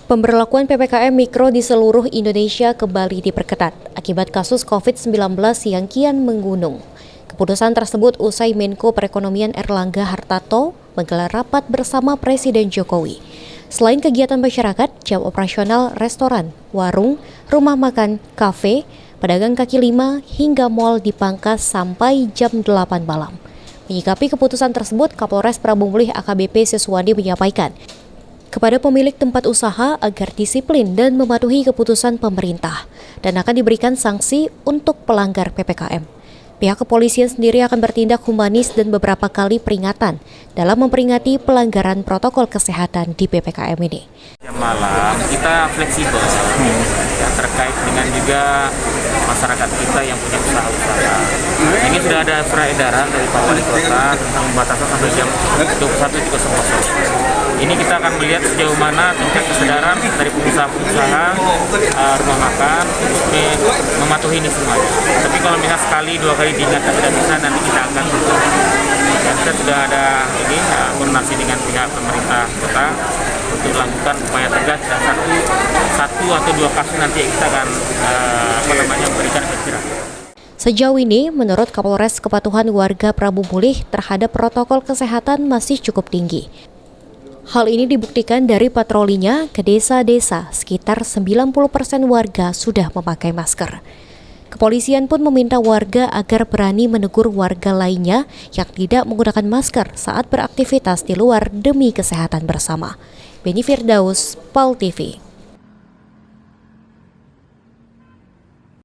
Pemberlakuan PPKM Mikro di seluruh Indonesia kembali diperketat akibat kasus COVID-19 yang kian menggunung. Keputusan tersebut usai Menko Perekonomian Erlangga Hartarto menggelar rapat bersama Presiden Jokowi. Selain kegiatan masyarakat, jam operasional restoran, warung, rumah makan, kafe, pedagang kaki lima hingga mal dipangkas sampai jam 8 malam. Menyikapi keputusan tersebut, Kapolres Prabu Mulih AKBP Siswandi menyampaikan kepada pemilik tempat usaha agar disiplin dan mematuhi keputusan pemerintah dan akan diberikan sanksi untuk pelanggar PPKM. Pihak kepolisian sendiri akan bertindak humanis dan beberapa kali peringatan dalam memperingati pelanggaran protokol kesehatan di PPKM ini. Jam malam kita fleksibel ya, terkait dengan juga masyarakat kita yang punya usaha-usaha. Ini sudah ada surat edaran dari Pak Wali Kota tentang pembatasan sampai jam 21.00. Ini kita akan melihat sejauh mana tingkat kesadaran dari pengusaha-pengusaha rumah makan untuk mematuhi ini semuanya. Tapi kalau misalnya sekali, dua kali diingatkan tidak bisa, nanti kita akan tutup. Dan kita sudah ada ini koordinasi dengan pihak pemerintah kota untuk melakukan upaya tegas dan satu atau dua kasus nanti kita akan memberikan efek jerah. Sejauh ini, menurut Kapolres, kepatuhan warga Prabu Mulih terhadap protokol kesehatan masih cukup tinggi. Hal ini dibuktikan dari patrolinya ke desa-desa, sekitar 90% warga sudah memakai masker. Kepolisian pun meminta warga agar berani menegur warga lainnya yang tidak menggunakan masker saat beraktivitas di luar demi kesehatan bersama. Beni Firdaus, PAL TV.